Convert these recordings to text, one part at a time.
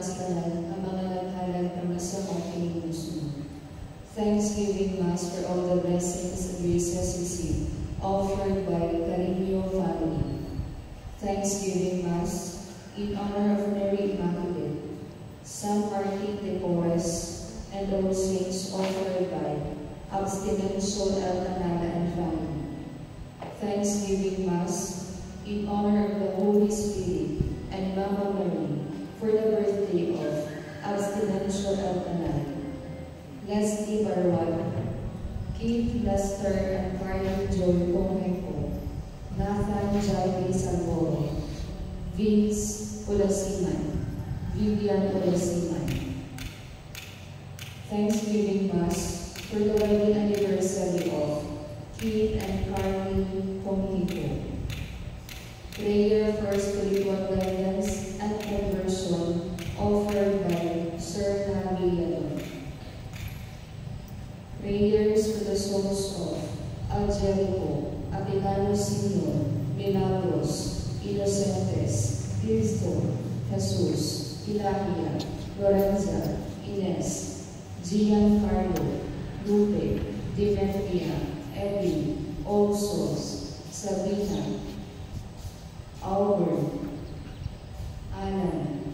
pinagmasdan ang mga naghalag ng masamang kinilusun. Thanksgiving Mass for all the blessings and graces received, offered by the Carino family. Thanksgiving Mass in honor of Mary Immaculate, San Martin de Porres, and all saints, offered by Abstinencio Alcanala and family. Thanksgiving Mass in honor of the Holy Spirit and Mama Mary for the birthday of Abstinencio Alcanala. Leslie Barwan, Keith Lester and Brian Joy Comeco, Nathan Jaime Salvoro, Vince Olasiman, Vivian Olasiman. Thanksgiving Mass for the wedding anniversary of Keith and Carly Comeco. Prayer for spiritual guidance and conversion, offered by Sir Naviano. Prayers for the souls of Algerico, Atilano Sr., Milagros, Inocentes, Cristo, Jesus, Ilahia, Lorenza, Ines, Giancarlo, Lupe, Demetria, Eddie, All Souls, Sabina, Albert, Alan,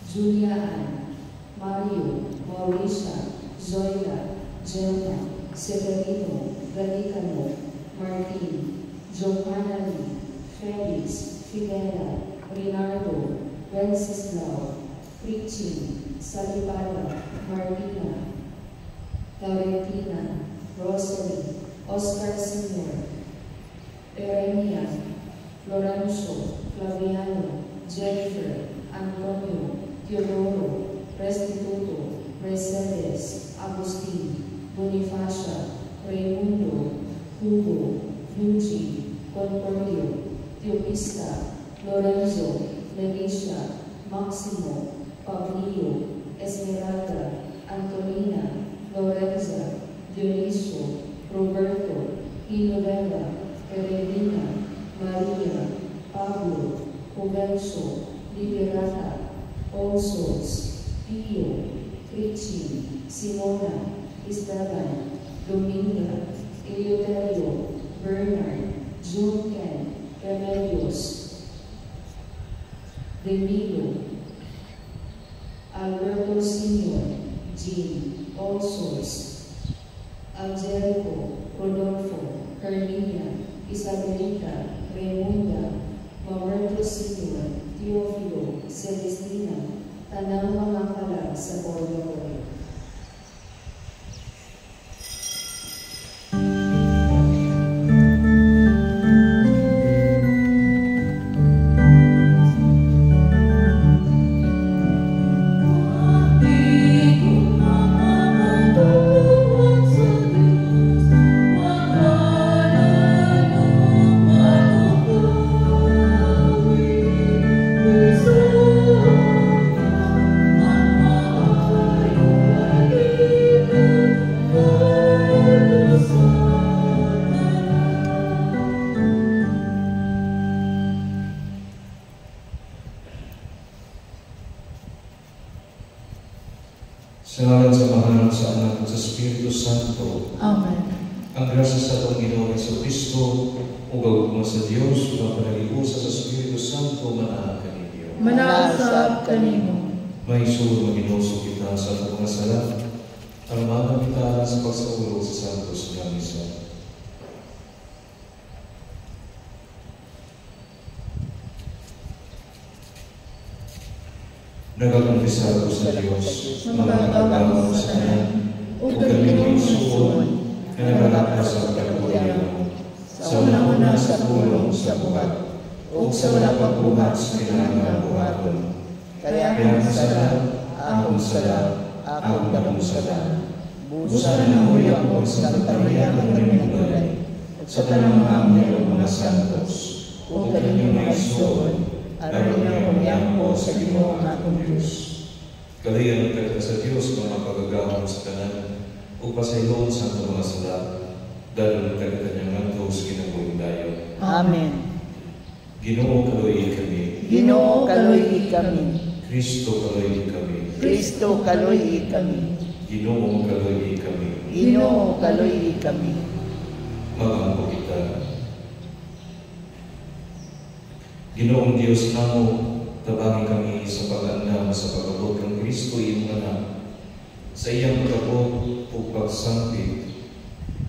Julia Ann, Mario, Mauricia, Zoila, Jelma, Severino, Galicano, Martin, Johanna Lee, Felix, Fidela, Rinaldo, Wenceslao, Richie, Salibala, Martina, Laurentina, Rosalie, Oscar Sr., Erenia, Florencio, Flaviano, Jennifer, Antonio, Teodoro, Restituto, Mercedes, Agustin, Bonifacia, Raimundo, Hugo, Luigi, Concordio, Teopista, Lorenzo, Leticia, Maximo, Pablio, Esmeralda, Antonina, Lorenza, Dionisio, Roberto, Inovella, Peregrina, Maria, Pablo, Juvencio, Liberata, All Souls, Pio, Richie, Simona, Esteban, Dominga, Eleuterio, Bernard, Junken, Remedios, Demilo, Alberto Sr., Jean, All Souls, Angelico, Rodolfo, Carmina, Isabelita, Raymunda, Mamerto Sr., Teofilo, Celestina, tanang mga kalag sa Bordo. Salamat sa Mahal, sa Anak, at sa Espiritu Santo. Amen. Ang grasya sa atong Ginoong Jesucristo, ug mo sa Dios, ug ang panag-iusa sa Espiritu Santo, manaag kaninyo. Manaasab kanimo. May sulod maginuso kita sa atong mga sala, ang mga kita sa pagsaulog sa Santos nga Misa. Nagakumpisa ko sa Diyos, magagawa ko sa tanan, o kami isuon, na nagalakas sa kalukuyan mo, sa una-una sa tulong sa buhat, o sa wala pagbuhat sa kailangan buhaton. Kaya sala, akong sala, akong dakong sala. Busa na nahuya ko sa katariyan ng naminagulay, at sa tanang mga mga santos, o kami may isuon, araw niya kumiyang po sa Ginoong akong Diyos. Kalayan ka sa Diyos mga pagagawang sa kanan, o pasayloon sa mga sala, dahil ka kanyang antos kinabuing dayo. Amen. Ginoo kaloy kami. Ginoo kaloy kami. Kristo kaloy kami. Kristo kaloy kami. Ginoo kaloy kami. Ginoo kaloy kami. Magampo kita. Ginoong Diyos namo, tabangin kami sa pag-andam sa pag-abot ng Kristo iyong anak. Sa iyang pag-abot o pagsangkit,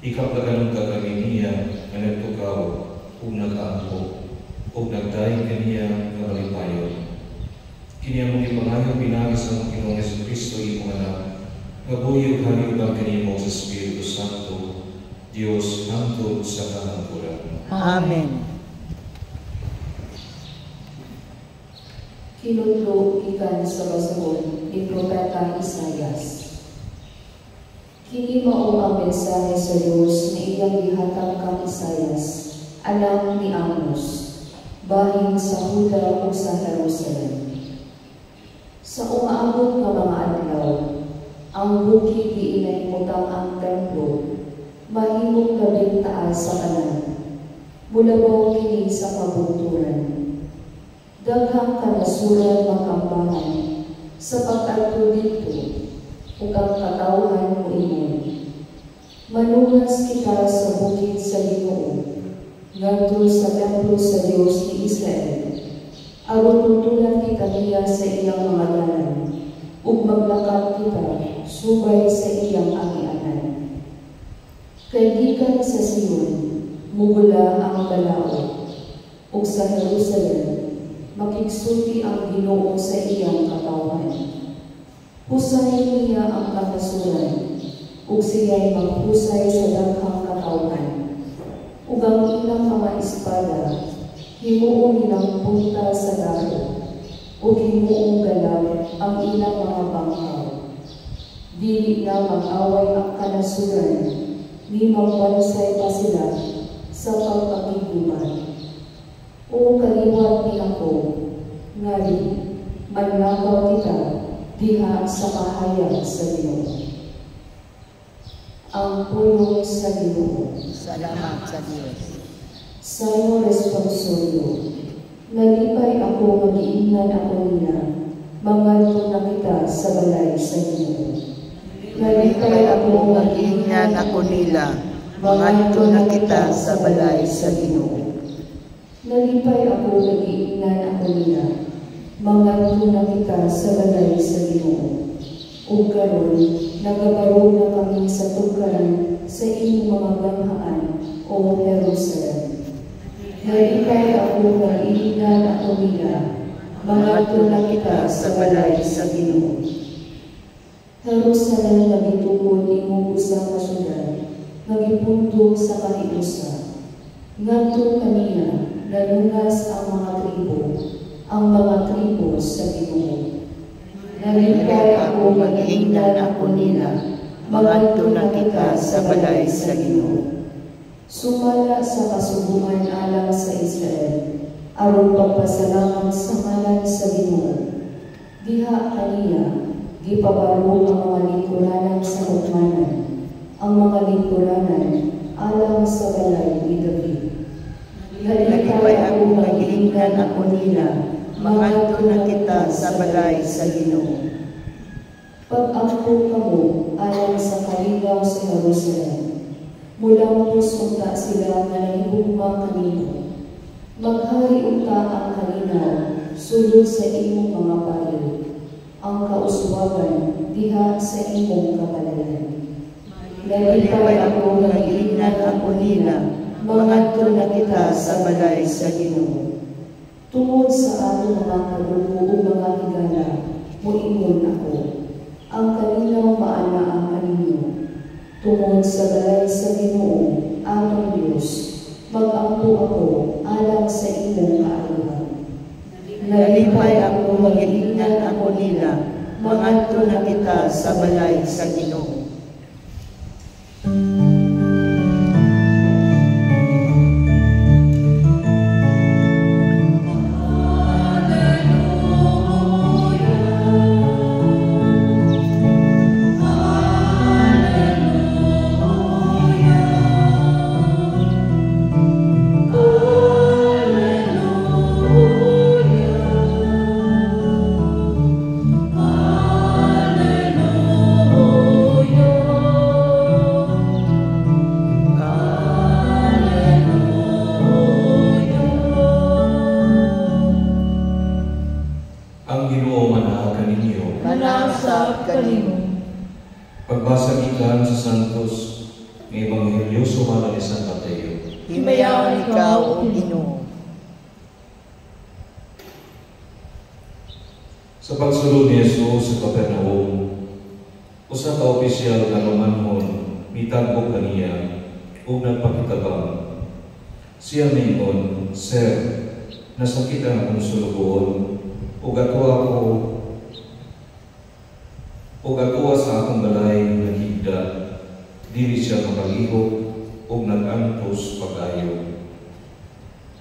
ikaplagan ka kami niya na nagtukaw o nag-aampo o nagdaing kaniya na malipayon. Kiniya mong ipangayo pinagis ng Ginoong Yesu Kristo iyong anak, ngabuyog hanggang kanimo sa Espiritu Santo, Diyos hangtod sa kahangturan. Amen. Kinudlo ikan sa basahon ni Propeta Isaias. Kini mao ang mensahe sa Diyos na iyang gihatag kang Isaias, anak ni Amos, bahin sa Huda o sa Jerusalem. Sa umaabot nga mga adlaw, ang bukid giinahimutang ang templo, mahimong labing taas sa kanan, mulabaw kini sa kabunturan. Daghang kanasuran makambangan sa pag-adto dito ug ang katawhan mo ingon. Manungas kita sa bukid sa Ginoo, ngadto sa templo sa Dios ni Israel. Aron tutulan kita niya sa iyang mga dalan ug maglakad kita subay sa iyang agianan. Kay gikan sa Sion mugula ang balaod ug sa Jerusalem makigsulti ang Ginoo sa iyang katawan. Husayin niya ang kakasuran, ug siya'y maghusay sa daghang katawan. Ug ang ilang mga espada, himuon nilang punta sa daro, ug himuong galaw ang ilang mga bangkaw. Dili na mag-away ang kanasuran, ni magbansay pa sila sa pagpakiguban. O kaliwat ni ako, ngari, manlakaw kita diha sa kahayag sa Ginoo. Ang pulong sa Ginoo. Salamat sa Diyos. Sa iyong responsoryo, nalipay ako mag-iingnan ako nila, mangadto na kita sa balay sa Ginoo. Nalipay ako mag-iingnan ako nila, mangadto na kita sa balay sa Ginoo. Nalipay ako nag-iingnan ako nila, mangadto na kita sa balay sa Ginoo. Ug karon nagabarog na kami sa tugaran sa imong mga banhaan, o Jerusalem. Nalipay ako nag-iingnan ako nila, mangadto na kita sa balay sa Ginoo. Jerusalem nagitugon imong usa ka syudad, nagipundok sa kahiusa. Ngadto kaniya nalungas ang mga tribo sa Ginoo. Nalipay ako mag-iingnan ako nila, mangadto na kita sa balay sa Ginoo. Sumala sa kasubuan alang sa Israel, aron pagpasalamat sa ngalan sa Ginoo. Diha kaniya gipabarog ang mga lingkuranan sa hukmanan, ang mga lingkuranan alang sa balay ni David. Nalipay ako mag-iingnan ako nila, mangadto na kita sa balay sa Ginoo. Pag-angko kamo alang sa kalinaw sa Jerusalem, mulang pusunta sila na nahihugma kanino. Maghari unta ang kalinaw sulod sa imong mga payo, ang kauswagan diha sa imong kabalayan. Nalipay ako mag-iingnan ako nila, mangadto na kita sa balay sa Ginoo. Tungod sa atong mga kadugo o mga higala, muingon ako, ang kalinaw maana ang kaninyo. Tungod sa balay sa Ginoo, atong Diyos, mag-angko ako alang sa imong kaayuhan. Nalipay ako mag-iingnan ako nila, mangadto na kita sa balay sa Ginoo. Ang Ginoo manaag kaninyo. Manasab kanimo. Pagbasa gikan sa Santos ng Ebanghelyo sumala ni San Mateo. Himayawan ikaw, O Ginoo. Sa pagsulod ni Jesus sa Capernaum, usa ka opisyal nga Romanhon mitagbo kaniya ug nagpakitabang. Siya mingon, "Sir, nasakit ang akong sulugoon ug atuwa sa akong balay nga higda." Dili siya makalihok ug nag-antos pag-ayo.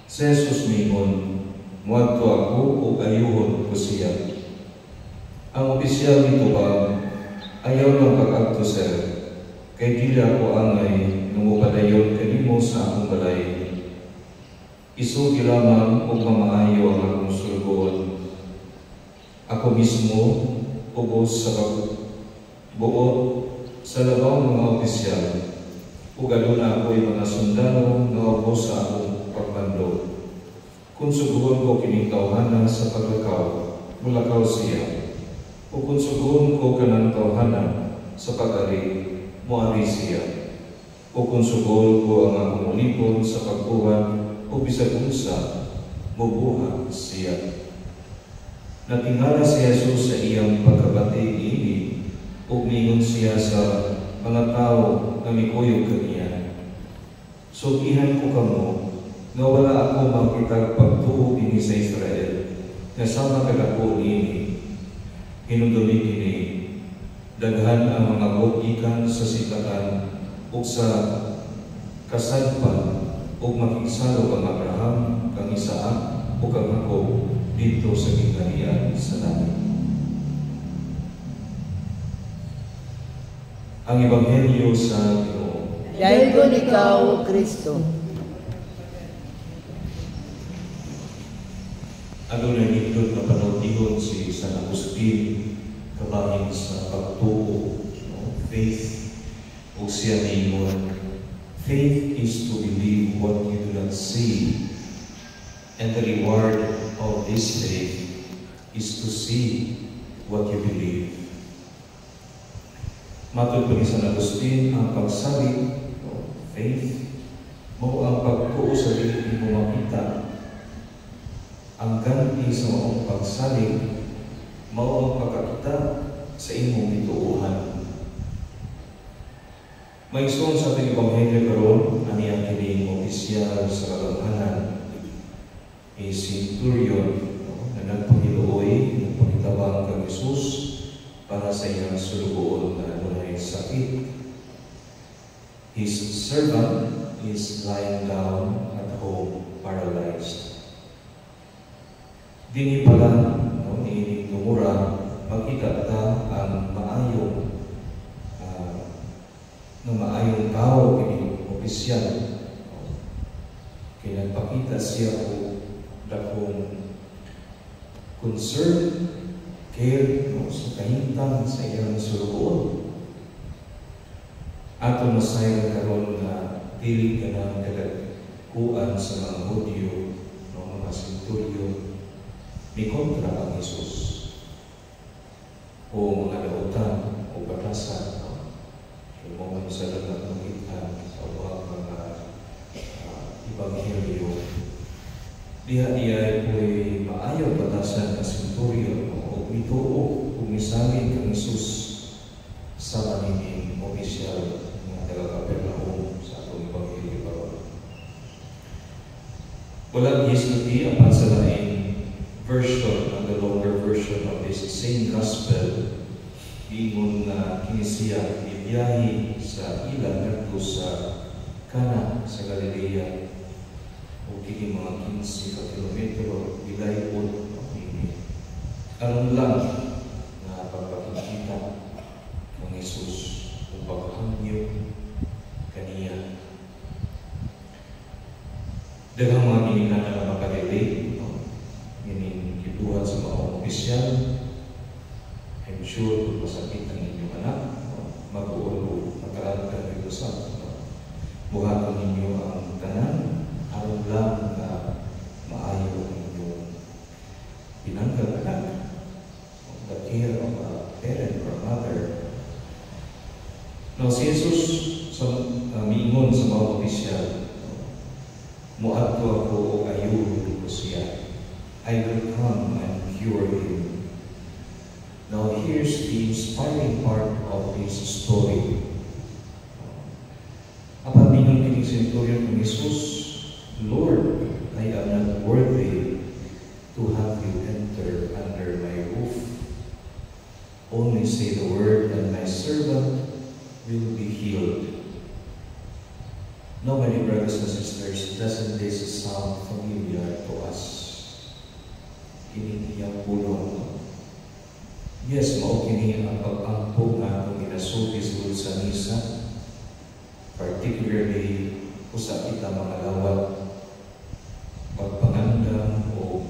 Si Jesus mingon, "Muadto ako ug ayuhon ko siya." Ang opisyal nitubag, "Ayaw ng pag-agto, sir, kay dili ako angay nang mupadayon kanimo sa akong balay. Isugi lamang ug mamaayo ang akong sulugoon. Ako mismo ubos sa pagbuot sa labaw ng mga opisyal, ug aduna ako'y mga sundalo nga ubos sa akong pagbando. Kung suguon ko kining tawhana sa paglakaw, mulakaw siya. O kung suguon ko kanang tawhana sa pag-ari, muari siya. O kung suguon ko ang akong ulipon sa pagbuhat o bisag unsa, mubuhat siya." Natingala si Jesus sa iyang pagkabati ini ug mingon siya sa mga tao nga mikuyog kaniya, "Sugihan ko kamo nga wala ako makitag pagtuo dinhi sa Israel nga sama kadako niini. Hinumdumi kini, daghan ang mga gikan sa sikatan ug sa kasadpan ug makigsalog ang Abraham, kang Isaac ug kang Jacob dito sa gingharian sa langit." Ang Ebanghelyo sa Ginoo. Dayon ikaw, O Kristo. Adunay nindot na panawtihon si San Agustin kabahin sa pagtuo, faith, ug siya mingon, "Faith is to believe what you do not see, and the reward of this faith is to see what you believe." Matod pa ni San Agustin, ang pagsalit, faith, mao ang pagtuo sa dili mo makita. Ang ganti sa maong pagsalig, mao ang pagkakita sa imong gituuhan. Maigsoon sa ating Ebanghelyo karon, ani ang kining opisyal sa kagamhanan, centurion na nagpahiluoy, nagpakitabang kang Jesus para sa iyang sulugoon na adunay sakit. His servant is lying down at home, paralyzed. Dini pala, niinig tumura, makita ta ang maayong tao kining opisyal. Kaya nagpakita siya o dakong concern, care, sa kahintang sa iyang sulugoon. Ato masayang karon na dili ka ng kadagkuan sa mga Hudyo, mga centurion, may kontra ang Jesus o mga dautan o batasan yung mga sa dagat ng itan sa mga Ebanghelyo. Diha niya po'y maayaw batasan na centurion o ituo kung misalin kang Jesus sa manining opisyal ng taga-Capernaum sa atong Ebanghelyo karon. Walang history apan sa lain version, the longer version of this same gospel, ingon na kinisiya ibiyahe sa ilang ngadto sa Cana sa Galilea o kini mga 15 ka kilometro bilayod aron lang na pagpakikita ng Jesus o paghangyo kaniya. Daghang mga ginikanan na makarelate kibuhat sa mga opisyal. I'm sure kung masakit ang inyong anak, mag-uolo, magkaroon dito sa buhatan ninyo ang tanan, aron lang na maayo ang inyong pinanggang anak. No, si Jesus sa miingon sa mga opisyal, muadto ako o ayuhon ko siya. I will come and cure him. Now here's the inspiring part of this story. Apan mingon kining centurion ng Jesus, Lord, I am not worthy to have you enter under my roof. Only say the word and my servant will be healed. Now, my dear brothers and sisters, doesn't this sound familiar to us? Kinihiyang pulong. Yes, maukini ang pag-ampog na kung ginasuti sa misa, particularly kung sa kita mga lawat, pagpangandam o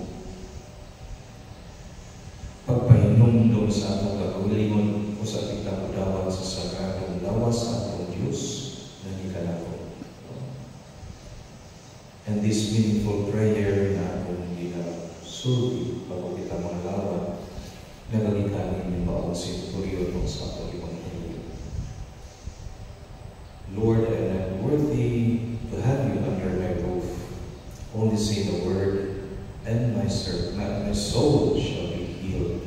pagpahinumdum sa atong kagalingon kung sa kita udawat sa sagradong lawas sa atong Diyos na hikalako. And this meaningful prayer na akong ginasuti bago kita mga lawat, nagagikanin yung maong senturyo sa atong Ebanghelyo. Lord, I am not worthy to have you under my roof. Only say the word, and my soul shall be healed.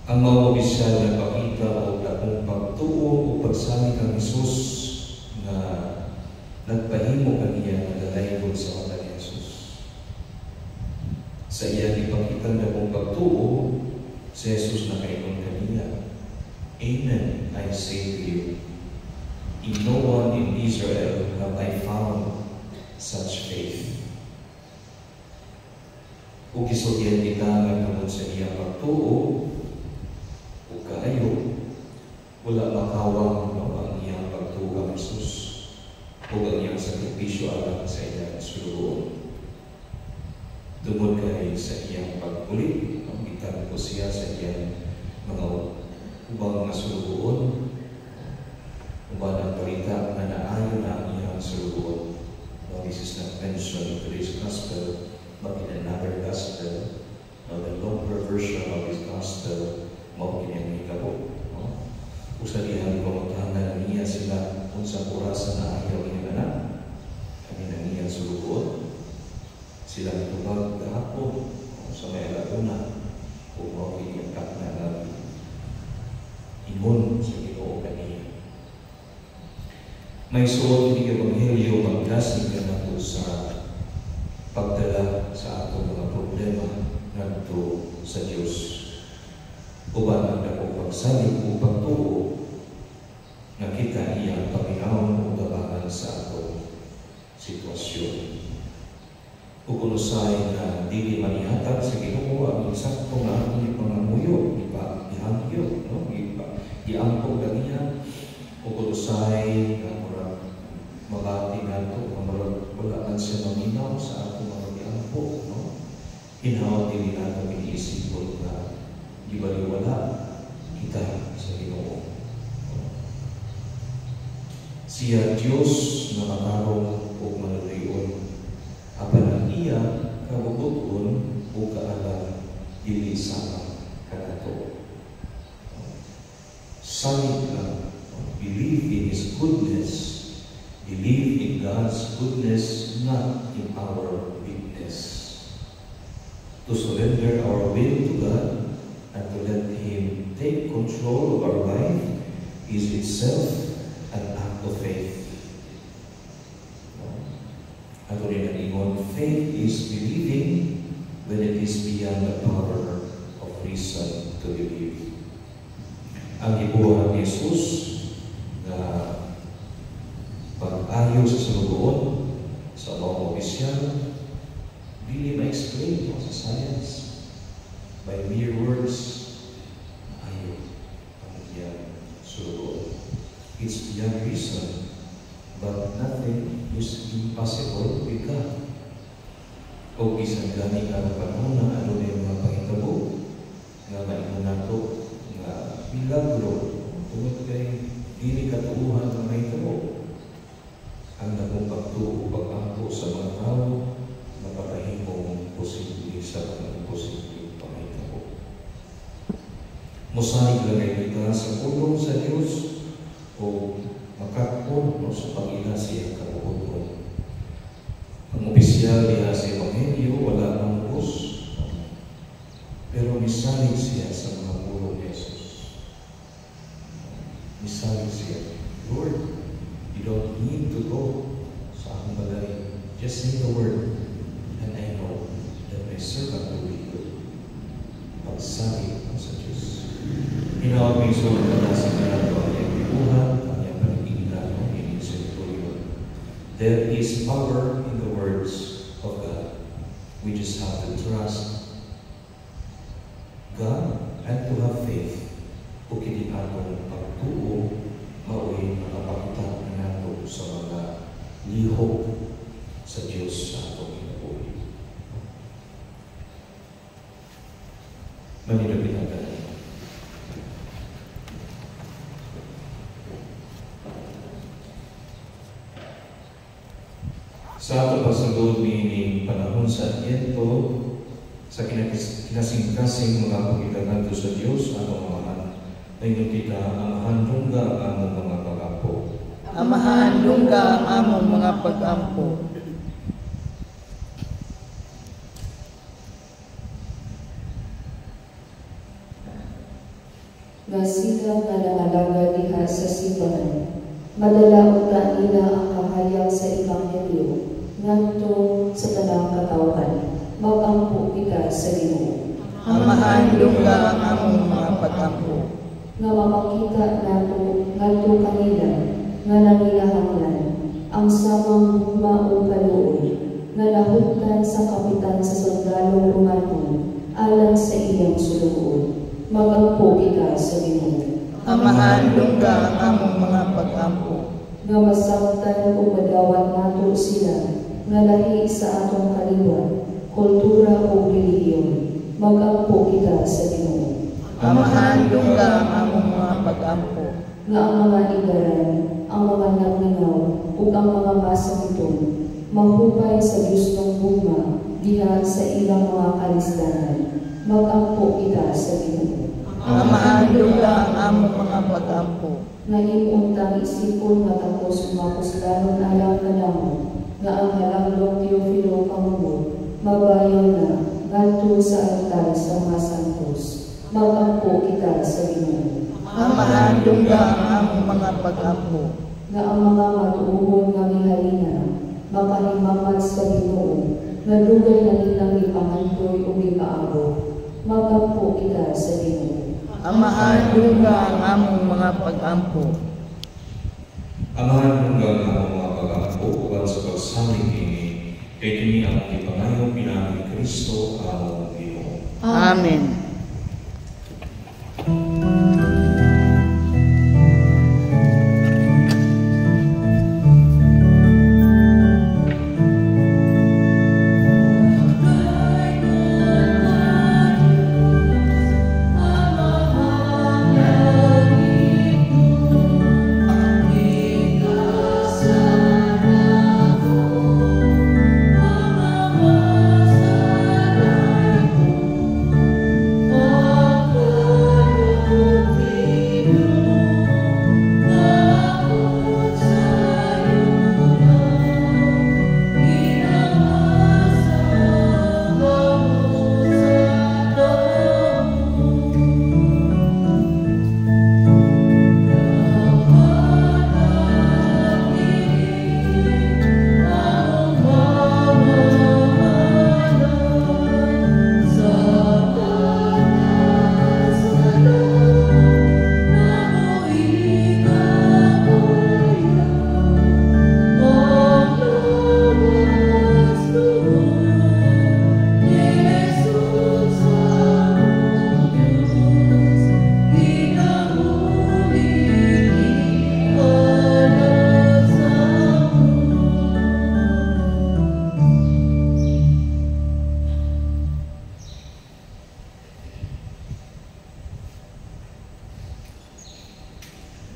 Ang mga opisyal na pakita o akong pagtuo o pagsami kang Jesus na nagpahimo kaniya na dalaybon sa mata ni Jesus. Sa iyang ipakita na akong pagtuo, si Jesus na kaingon kaniya, Amen, I say to you, in no one in Israel have I found such faith. Kung kisulyan kita nga sa iyang pagtuo, o kaayo, wala makawang ang iyang pagtuo ang Jesus o ang iyang sakripisyo alang sa iyang suluon. Dumod kay sa iyang pagpulit, ang itan ko siya sa iyang mga ubang mga suluon, ubang ang balita na naayon na ang iyang suluon. Now, this is not mentioned in today's gospel, but in another gospel. Now, the longer version of this gospel, maukin yung ikabo. Usa dihan pamagtahanan niya sila kung sa oras na ayaw yung anak. Kami na niya sulugon. Sila itubag kahapon sa may alauna kung maukin yung kakna na imun sa Ginoo kaniya. May suot ni Ebanghelyo magdasig ka na po sa pagdala sa atong mga problema ngadto sa Diyos. Uban ang dako pagsalig o pagtuo na kita iyang paminawon o tabangan sa atong sitwasyon. Ukunusay na dili manihatag sa Ginoo ang insakto nga ang pangamuyo, ihangyo, no? Iangkog na niya. Ukunusay na mabati nga ito, wala man siya maminaw sa atong mga iangkog, no? Hinawag din natin iniisipon na ibaliwala kita sa Ginoo. Siya Diyos na matarong o manulion. Apan ang iya kabubuton o kaalam dili sama kanato. Samit lang, believe in His goodness, believe in God's goodness, not in our weakness. To surrender our will to God and to let Him take control of our life is itself an act of faith. Ato rin ang ingon, faith is believing when it is beyond the power of reason to believe. Ang gibuhat ni Jesus na pag-ayo sa sulugoon sa mga opisyal, dili ma-explain ito sa science. By mere words, ayaw ang iyang sulugoon. It's beyond reason, but nothing is impossible with God. O bisan gani ang panahon na ano na yung mga pahitabo nga maingon nato nga milagro tungod kay dili katuuhan ng mahitabo. Ang nakong pagtuo pag-angko sa mga tao napapahimong posible sa mga posible pamahitabo. Musalig lang kita sa pulong sa Diyos o makakon no, sa pag-ila siya kabuhod. Ang opisyal diha sa Ebanghelyo wala ng Diyos, pero misalig siya sa mga puro ni Jesus. Misalig siya, Lord, you don't need to go sa akong balay. Just say the word, and I know that my servant will be good. Pagsabi ang sa Diyos. Hinawag may sulong na nasa kanya ang iyang bibuhan, ang iyang panigilan ng inyong senturyon. There is power in the words of God. We just have to trust God and to have faith. Kung kiniatong pagtuo, mauwi makapagtag na nato sa mga lihok sa Diyos sa atong kinabuhi. Manilapit ang ganun. Sa ato pagsagod ni panahon sa Advento, sa kinasing-kasing mga pagkitanan sa Diyos, atong amahan, ngayon kita, amahan lungga ang among mga pag-ampo. Amahan lungga ang among mga pag-ampo. Masila nga nangalaga diha sa simbahan, madala uta nila ang kahayag sa Ebanghelyo ngadto sa tanang katawhan. Mag-ampo kita sa Ginoo. Amahan lungga ang among mga pag-ampo. Nga mamakita nato ngadto kanila nga nangilahanglan ang samang hugma o kaluoy nga nahutdan sa kapitan sa sundalong Romano alang sa iyang suluod. Mag-ampo kita sa Ginoo. Amahan lungga ang among mga pag-ampo. Nga masabtan o madawat nato sila nga lahi sa atong kaliwa, kultura o relihiyon. Mag-ampo kita sa Ginoo. Amahan lungga ang among mga pag-ampo. Nga ang mga igaran, ang mga nagminaw, ug ang mga masakiton, mahupay sa Diyos ng hugma diha sa ilang mga kalisdanan. Mag-ampo kita sa Ginoo. Amahan lungga ang among mga pag-ampo. Nga imong tang isipon matapos mapuslanon alang kanamo, nga ang halanglong Teofilo Pangulo, mabayaw na ngadto sa altar sa mga santos. Mag-ampo kita sa Ginoo. Amahan lungga ang among mga pag-ampo. Nga ang mga matuuhon nga mihalina, makahimamat sa Ginoo, nga dugay na nilang ipangantoy o ipaabot. Mag-ampo kita sa Ginoo. Amahan lungga ang among mga pag-ampo. Amahan lungga ang among mga pag-ampo uban sa pagsalig kini, kay kini ang ipangayo pinagi Kristo ang Ginoo. Amen.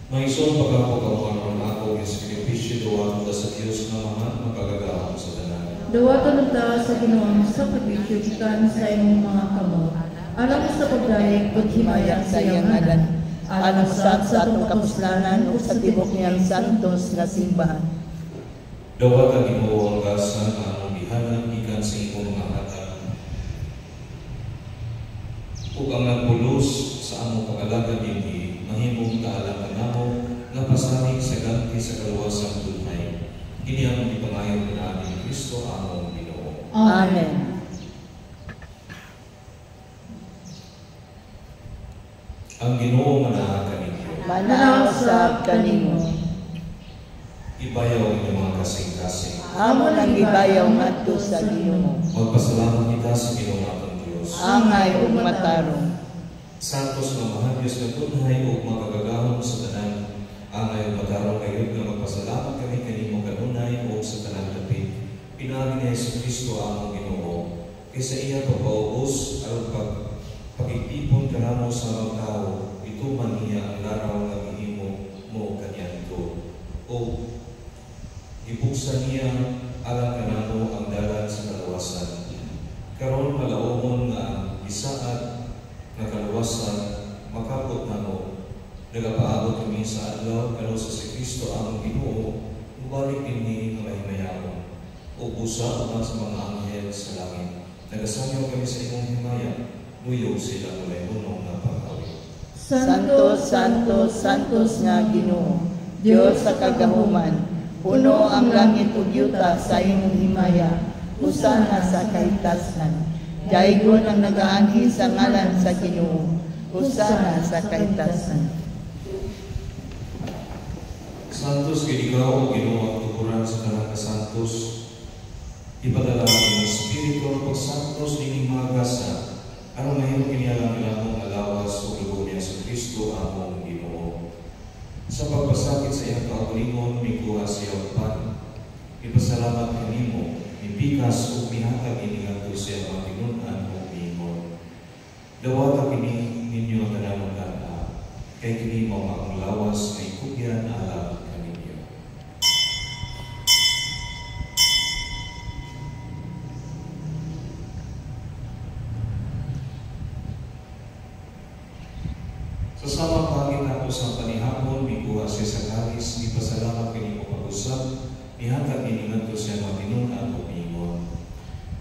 Maison pagkakagawa ako ng sakripisyo duwa sa Diyos na mga magagaham sa danan. Duwaton ta sa Ginoong sakripisyo gikan sa imong mga kamot. Alam sa pagdayeg ug himaya sa iyang ngalan. alang sa atong kapuslanan o sa tibok niyang santos nga simbahan. Dawa ka Ginoo ang gasa nga among gihanan gikan sa imong mga hatag. Ug ang nagpulos sa among pag-alagad dinhi mahimong kaalam kanamo nga pasalig sa ganti sa kaluwasang tunay. Kini ang ipangayo natin ni Kristo among Ginoo. Amen. Ang Ginoo nga naa kaninyo. Manausap kanimo. Ibayaw ang mga kasing-kasing. Amo nang ibayaw ngadto sa Ginoo. Magpasalamat kita sa Ginoo atong Dios. Angay ug matarong. Santos nga mahal Diyos nga tunay ug makagagahon sa tanan. Angay ug matarong kayod nga magpasalamat kami kanimo kanunay ug sa tanan dapit. Pinaagi ni Jesucristo among Ginoo. Kaysa iya pagpaubos aron pagitipon kanamo sa mga tao, ito man niya ang laraw nga gihimo mo kanyanto. O ibuksan niya alang kanamo ang dalan sa kaluwasan. Karon malaumon nga ang isaad nga kaluwasan makabot namo. Nagapaabot kami sa adlaw kano sa si Kristo ang Ginoo, mubalik dinhi nga mahimayamon. O busa uban sa mga anghel sa langit. Nagasanyaw kami sa imong himaya, muyog sila mulay hunong nga pagkawin. Santos, Santos, Santos nga Ginoo, Dios sa kagahuman, puno ang langit ug yuta sa imong himaya, husana sa kahitasan. Daygon ang nagaanhi sa ngalan sa Ginoo, husana sa kahitasan. Santos kay ikaw, Ginoo ang tukuran sa tanang kasantos. Ipadala ang Espiritu ang pagsantos nining mga gasa, aron mahimo kinialang ilamong alawas o lugo niya sa Kristo among Ginoo. Sa pagpasakit sa iyang kaugalingon, mikuha sa iyang pan. Ipasalamat kanimo, ipikas o mihatag inigadto sa iyang mga tinunan o mingon. Dawata kini ninyo ang tanang kana, kay kini mo ang lawas na ikubyan alam kaninyo. Sa samang pangit ako sa panihapon, mikuha siya sa karis, ipasalamat kanimo pag-usap, ihatag iningadto siya matinunan o mingon.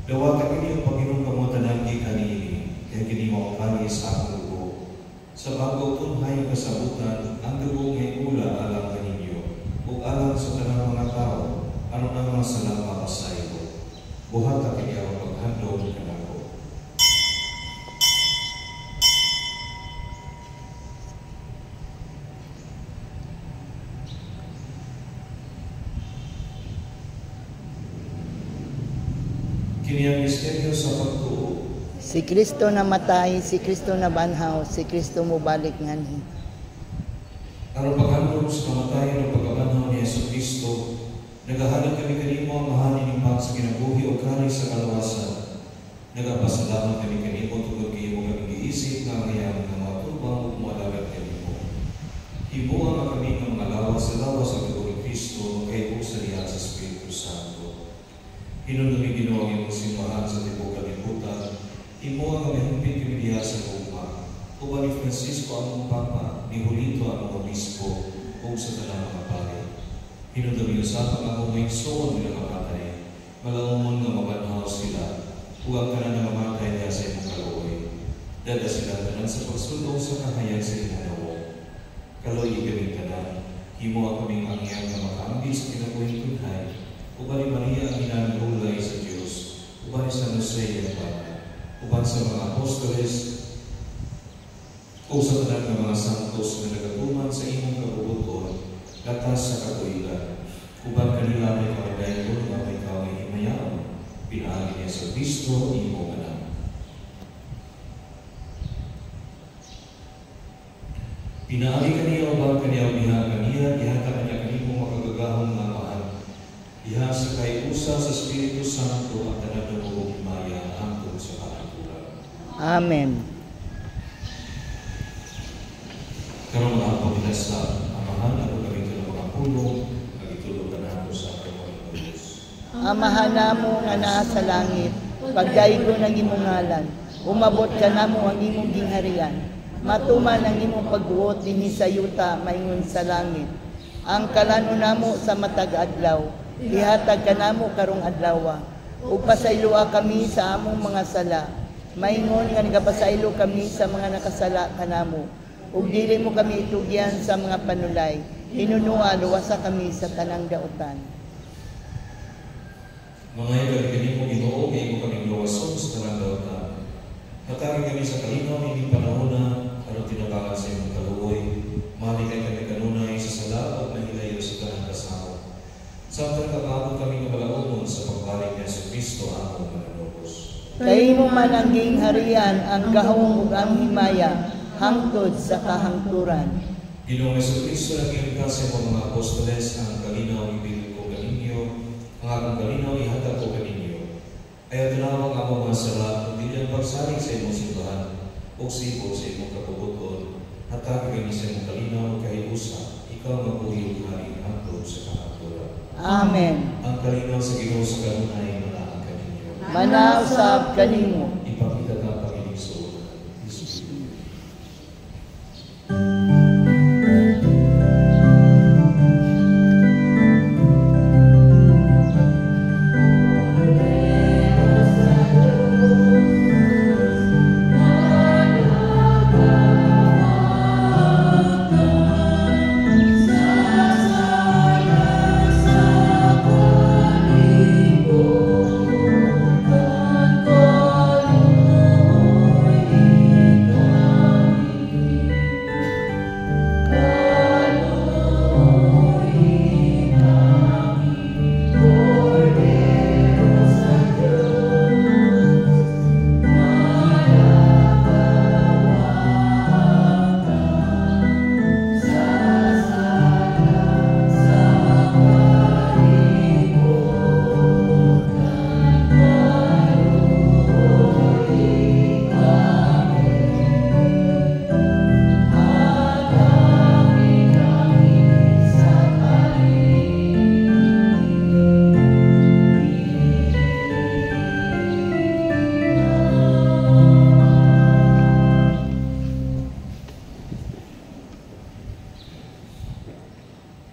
Dawata kini ang Panginoon kamutan di kanini, kay kini mo ang karis akong dugo. Sa bago tunhay kasabutan, ang dugo ngay ula alang kaninyo, ug alang sa tanang mga tao, ano ang mga salamat sa iyo. Buhata kini ang paghandog kanako. Kini ang misteryo sa pagtuo. Si Kristo namatay, si Kristo nabanhaw, si Kristo mubalik nganhi. Aron paghandog sa kamatayan o pagkabanhaw ni Jesucristo, nagahalin kami kanimo ang mahalin ng pag sa kinabuhi o kari sa kalawasan. Nagapasalamat kami kanimo tungod kayo kami giisip nga ngayon nga mga tubang o malagad kanimo. Himuha nga kami ng mga lawas sa lawas sa dugo ni Kristo, magkaibog sa riyan sa Espiritu Santo. Hinunumi Ginoo ang imong simbahan sa tibuok kalibutan. Himuha nga mahimpit kami diha sa Roma. Uban ni Francisco ang Papa, ni Julito ang Obispo, ug sa tanang mga pari. Hinunumi usapang ang mga igsoon nila mamatay. Malaumon nga mabanhaw sila. Ug ang tanan nga mamatay diha sa imong kaluoy. Dada sila tanan sa pagsulong sa kahayag sa imong nawong. Kaloy kami tanan. Himuha kaming angyan nga makaambil sa kinabuhing tunhay. Uban ni Maria ang ginanulay sa Diyos, uban ni San Jose ang Bata, uban sa mga apostoles, o sa tanan ng mga santos na nagatuman sa imong kabubuton, latas sa katuigan, uban kanila may kamadayon na may kaway himayaan, pinaagi niya sa Kristo, imong anak. Pinaagi kaniya uban kaniya biha kaniya, ihata kaniya kanimo makagagahon nga mahal. Diha sa kayusa sa Espiritu Santo at tanan ng buong himaya hangtod sa katungkulan. Amen. Karon ang pagbilas sa amahan ako kami ito ng mga pulong, nagitulog ka na ako sa aking mga Diyos. Amahan namo nga naa sa langit, pagdaigo ng imong ngalan, umabot ka namo ang imong gingharian. matuman ang imong pagbuot dinhi sa yuta maingon sa langit. Ang kalano namo sa matag adlaw, ihatag kanamo karong adlaw. Ug pasayloa kami sa among mga sala, maingon nga nagapasaylo kami sa mga nakasala kanamo. Ug dili mo kami itugyan sa mga panulay, hinunua luwasa kami sa tanang daotan. Mga ikaliganin mo Ginoo, kay mo kami luwason sa tanang daotan. Hatagi kami sa kalinaw, hindi panahon na anong tinabangan sa imong kaluoy. Malikay kami kanunay sa sala o nahilayo sa tanang kasama. Sa pagkakabot kami kabalaomon sa pagbalik niya sa Kristo ang mananubos. Kay mo man ang gingharian, ang gahom ug ang himaya, hangtod sa kahangturan. Ginoong Jesucristo naging sa mga apostoles ang kalinaw ibig ko kaninyo, ang akong kalinaw ihatag ko kaninyo. Ayaw tinawag ang mga sala, hindi ang pagsaling sa imong simbahan, o sibog sa imong kapubuton, hatag kami sa imong kalinaw kay usa, ikaw magbuhiyong hari hangtod sa kahangturan. Amen. Ang kalinaw sa Ginoo sa kanunay manaan kaninyo. Manausab kanimo. Ipakita ka Panginoon Jesus.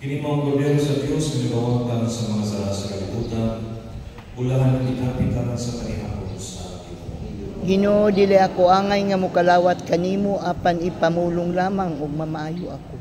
Kini mao gobyerno sa Dios nga nagawagtan sa mga sala sa kalibutan, ulahan ng ikapitan sa kanihapon sa Ginoo. Ginoo, dili ako angay nga mukalawat kanimo apan ipamulong lamang ug mamaayo ako.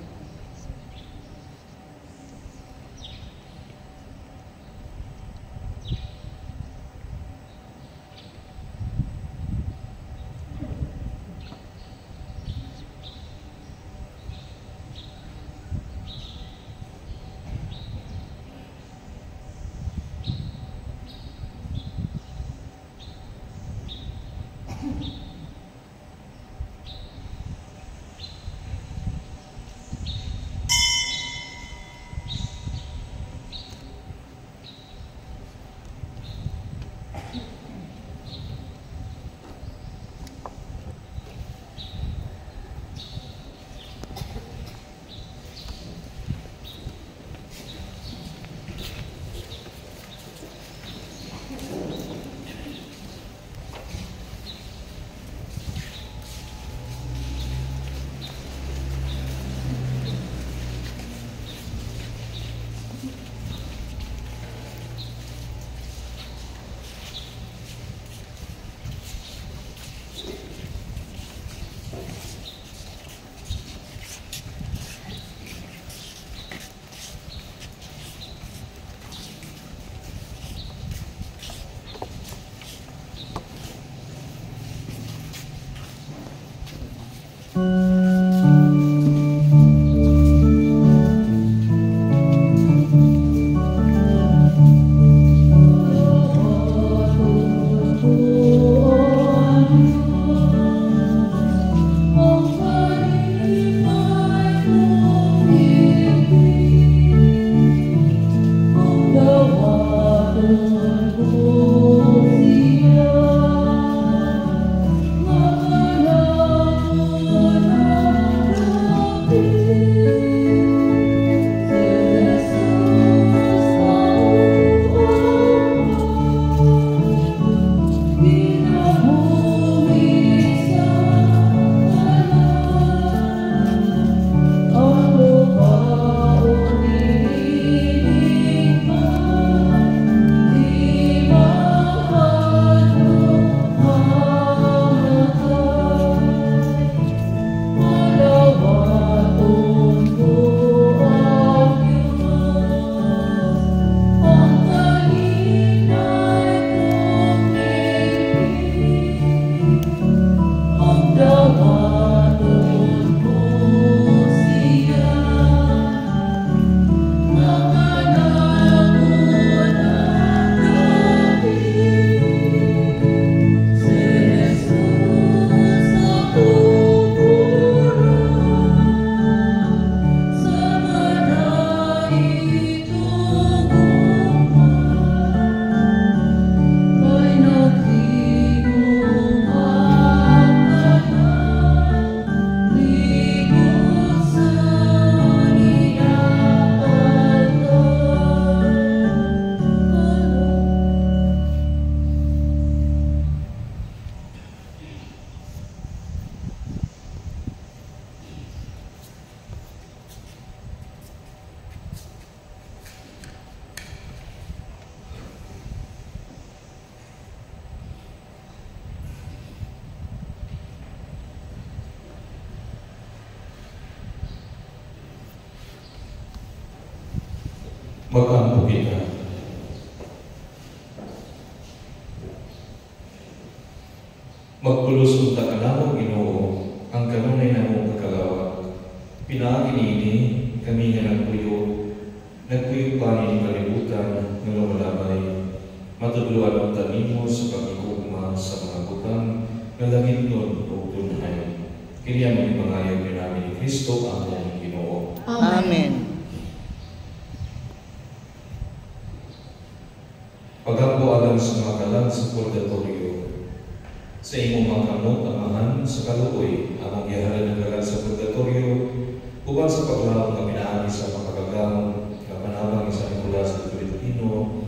Mag-ampo kita. Magpulos unta ka namong Ginoo, ang kanunay namong pagkalawag. Pinaagi niini kami nga nagpuyo pa ni kalibutan nga lumalabay. Matudluan unta nimo sa pagigugma sa mga butang nga langit nun o tunay. Kini ang pangayaw ni namin ni Kristo ang aming Ginoo. Amen. Pagampo alang sa mga kalag sa purgatorio, sa imong mangkamot amahan sa kaluoy, among giharan ng kalag sa purgatorio, uban sa paglaong nga pinaagi sa makagagamon, nga panabang sa Nicolas at Tolentino,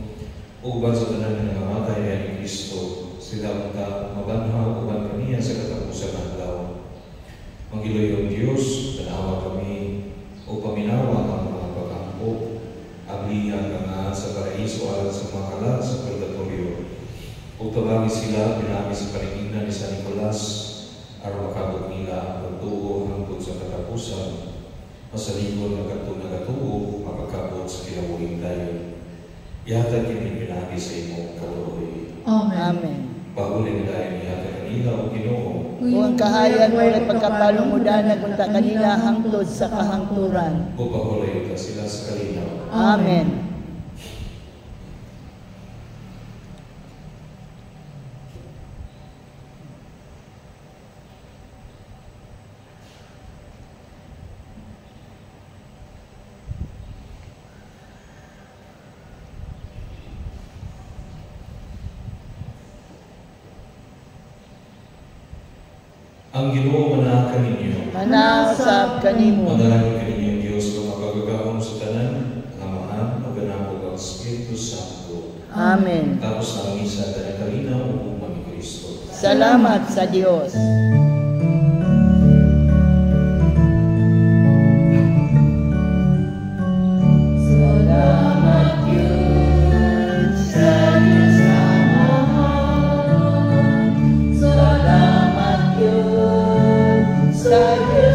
uban sa tanan nga namatay ni Kristo, sila unta mabanhaw uban kaniya sa katapusan ng adlaw. Mangiloy ang Diyos, tanawa kami, o paminawa ang mga pagampo, ablihan nga sa paraiso alang sa mga kalag sa purgatorio. O tabagi sila, pinami sa paligid ni San Nicolas, aron makabot nila ang pagtuo hangtod sa katapusan. Masalingon ng katong nagatuo, makakabot sa kinabuhing dayon. Ihatag kini pinagi sa imong kaluoy. Amen. Pahuli na dayon ihatag kanila o Ginoo. O ang kahayan mo ay pagkapalumudan na kunta kanila hangtod sa kahangturan. O pahuli ka sila sa kalinaw. Amen. Ang Ginoo manaag kaninyo. Manausap kanimo. Manalangin kaninyo Diyos kung makagagahon sa tanan, ang Amahan, Pag-anapog ang Espiritu Santo. Amen. Tapos ang misa na kalinaw upang ni Kristo. Salamat sa Diyos. Salamat Diyos sa Diyos Amahan. Salamat Diyos sa Diyos